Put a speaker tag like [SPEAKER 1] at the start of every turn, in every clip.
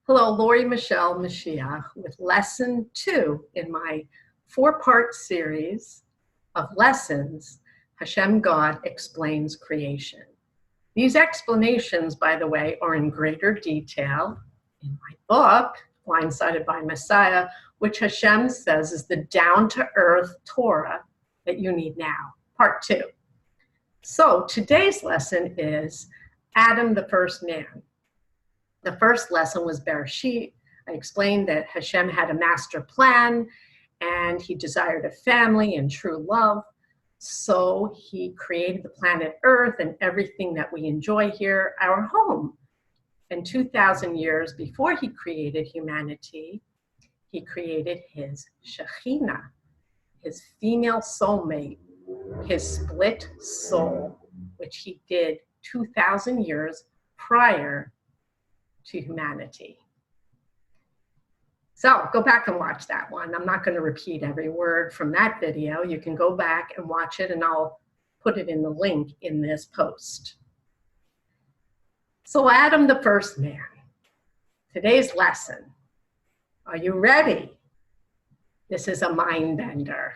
[SPEAKER 1] Hello, Lori Michelle Moshiach with lesson 2 in my 4-part series of lessons, Hashem God Explains Creation. These explanations, by the way, are in greater detail in my book, Blindsided by Messiah, which Hashem says is the down-to-earth Torah that you need now, part 2. So today's lesson is Adam, the first man. The first lesson was Bereishit. I explained that Hashem had a master plan and he desired a family and true love. So he created the planet Earth and everything that we enjoy here, our home. And 2,000 years before he created humanity, he created his Shekhinah, his female soulmate, his split soul, which he did 2,000 years prior to humanity. So go back and watch that one. I'm not going to repeat every word from that video. You can go back and watch it, and I'll put it in the link in this post. So Adam, the first man. Today's lesson. Are you ready? This is a mind bender.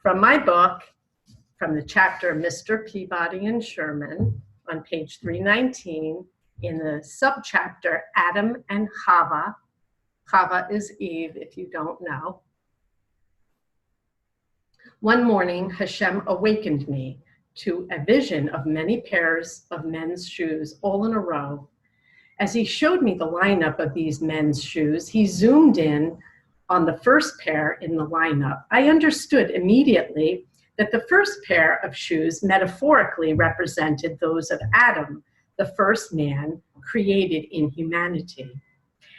[SPEAKER 1] From my book, from the chapter Mr. Peabody and Sherman on page 319, in the subchapter Adam and Chava. Chava is Eve, if you don't know. One morning, Hashem awakened me to a vision of many pairs of men's shoes all in a row. As he showed me the lineup of these men's shoes, he zoomed in on the first pair in the lineup. I understood immediately that the first pair of shoes metaphorically represented those of Adam, the first man created in humanity.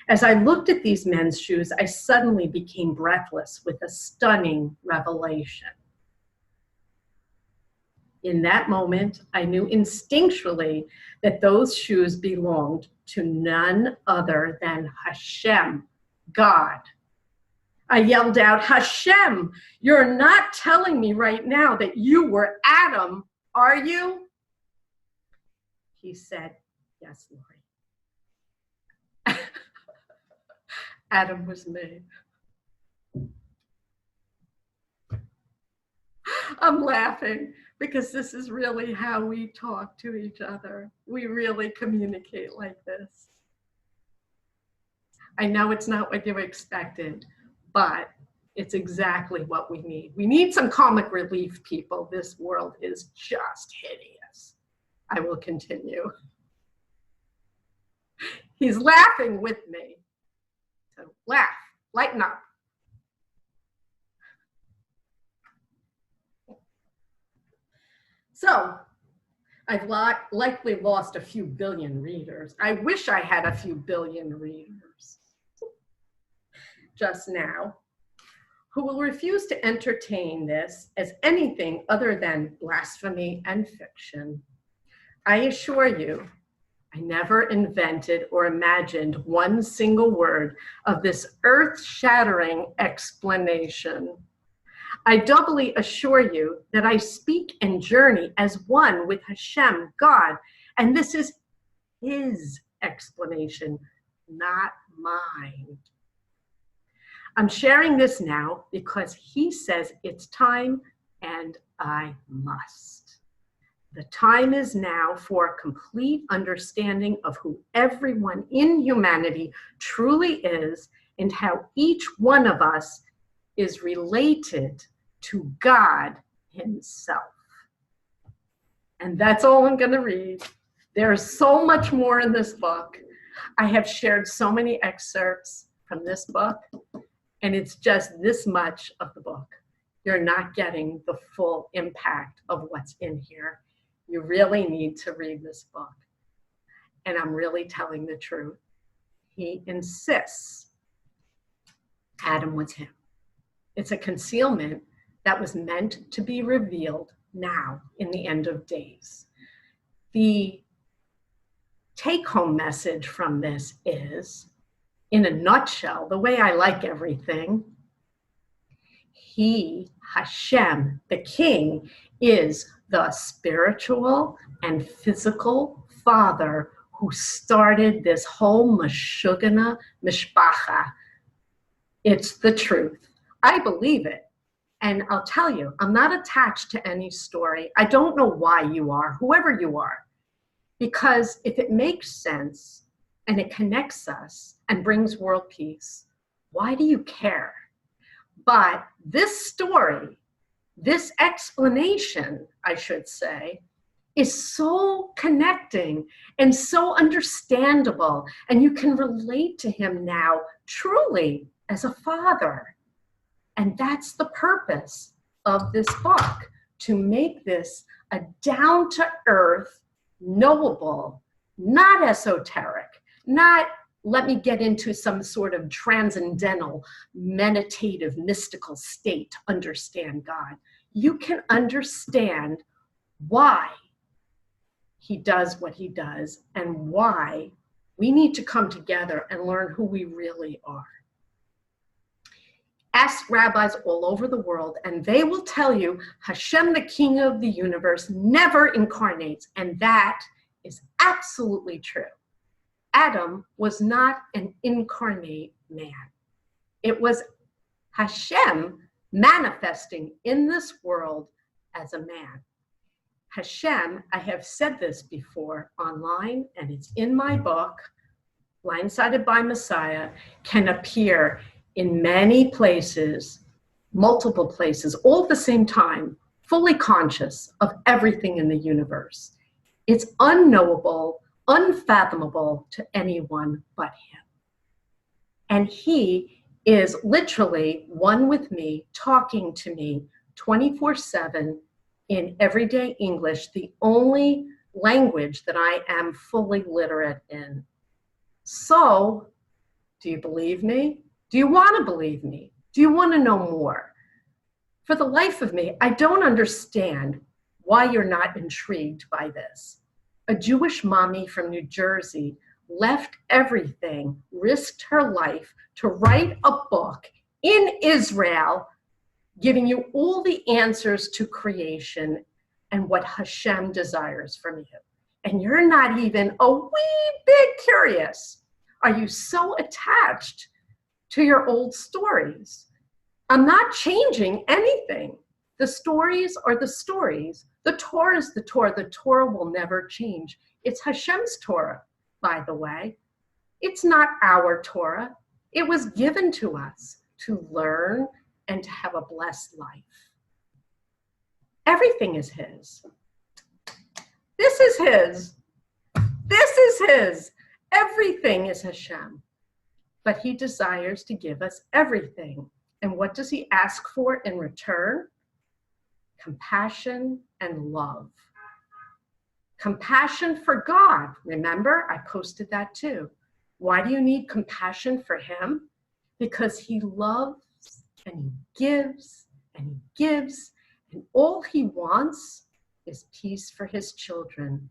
[SPEAKER 1] As I looked at these men's shoes, I suddenly became breathless with a stunning revelation. In that moment, I knew instinctually that those shoes belonged to none other than Hashem, God. I yelled out, Hashem, you're not telling me right now that you were Adam, are you? He said, yes, Lori. Adam was me. I'm laughing because this is really how we talk to each other. We really communicate like this. I know it's not what you expected, but it's exactly what we need. We need some comic relief, people. This world is just hideous. I will continue. He's laughing with me. So laugh, lighten up. So I've likely lost a few billion readers. I wish I had a few billion readers just now who will refuse to entertain this as anything other than blasphemy and fiction. I assure you, I never invented or imagined one single word of this earth-shattering explanation. I doubly assure you that I speak and journey as one with Hashem, God, and this is his explanation, not mine. I'm sharing this now because he says it's time and I must. The time is now for a complete understanding of who everyone in humanity truly is and how each one of us is related to God himself. And that's all I'm going to read. There's so much more in this book. I have shared so many excerpts from this book, and it's just this much of the book. You're not getting the full impact of what's in here. You really need to read this book. And I'm really telling the truth. He insists Adam was him. It's a concealment that was meant to be revealed now in the end of days. The take-home message from this is, in a nutshell, the way I like everything, he, Hashem, the king, is the spiritual and physical father who started this whole Meshugana Mishpacha. It's the truth. I believe it. And I'll tell you, I'm not attached to any story. I don't know why you are, whoever you are. Because if it makes sense and it connects us and brings world peace, why do you care? But this story, this explanation, I should say, is so connecting and so understandable. And you can relate to him now truly as a father. And that's the purpose of this book, to make this a down-to-earth, knowable, not esoteric, not let me get into some sort of transcendental, meditative, mystical state to understand God. You can understand why he does what he does and why we need to come together and learn who we really are. Ask rabbis all over the world, and they will tell you Hashem, the King of the universe, never incarnates, and that is absolutely true. Adam was not an incarnate man. It was Hashem manifesting in this world as a man. Hashem, I have said this before online, and it's in my book, Blindsided by Messiah, can appear in many places, multiple places, all at the same time, fully conscious of everything in the universe. It's unknowable, unfathomable to anyone but him. And he is literally one with me, talking to me 24/7 in everyday English, the only language that I am fully literate in. So, do you believe me? Do you want to believe me? Do you want to know more? For the life of me, I don't understand why you're not intrigued by this. A Jewish mommy from New Jersey left everything, risked her life to write a book in Israel, giving you all the answers to creation and what Hashem desires from you. And you're not even a wee bit curious. Are you so attached to your old stories? I'm not changing anything. The stories are the stories. The Torah is the Torah. The Torah will never change. It's Hashem's Torah, by the way. It's not our Torah. It was given to us to learn and to have a blessed life. Everything is his. This is his. This is his. Everything is Hashem. But he desires to give us everything. And what does he ask for in return? Compassion and love. Compassion for God. Remember, I posted that too. Why do you need compassion for him? Because he loves and he gives and he gives, and all he wants is peace for his children.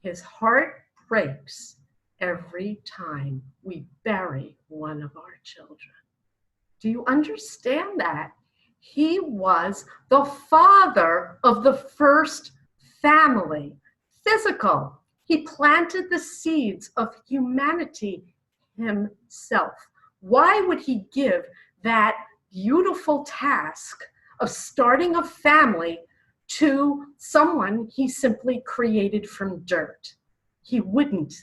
[SPEAKER 1] His heart breaks every time we bury one of our children. Do you understand that? He was the father of the first family, physical. He planted the seeds of humanity himself. Why would he give that beautiful task of starting a family to someone he simply created from dirt? He wouldn't.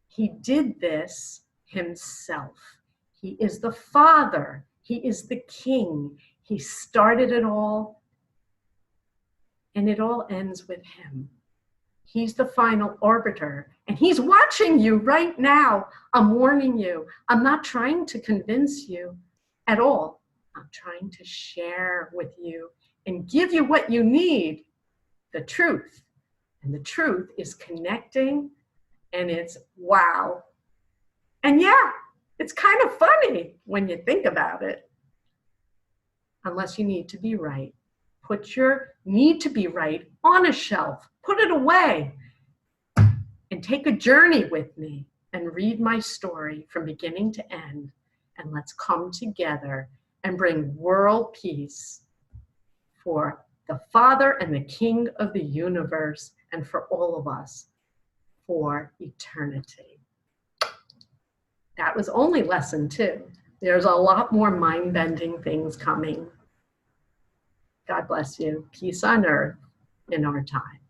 [SPEAKER 1] He did this himself. He is the father. He is the king. He started it all, and it all ends with him. He's the final arbiter, and he's watching you right now. I'm warning you. I'm not trying to convince you at all. I'm trying to share with you and give you what you need, the truth. And the truth is connecting, and it's wow. And yeah, it's kind of funny when you think about it. Unless you need to be right. Put your need to be right on a shelf. Put it away. And take a journey with me and read my story from beginning to end. And let's come together and bring world peace for the Father and the King of the universe and for all of us. for eternity. That was only lesson 2. There's a lot more mind-bending things coming. God bless you. Peace on earth in our time.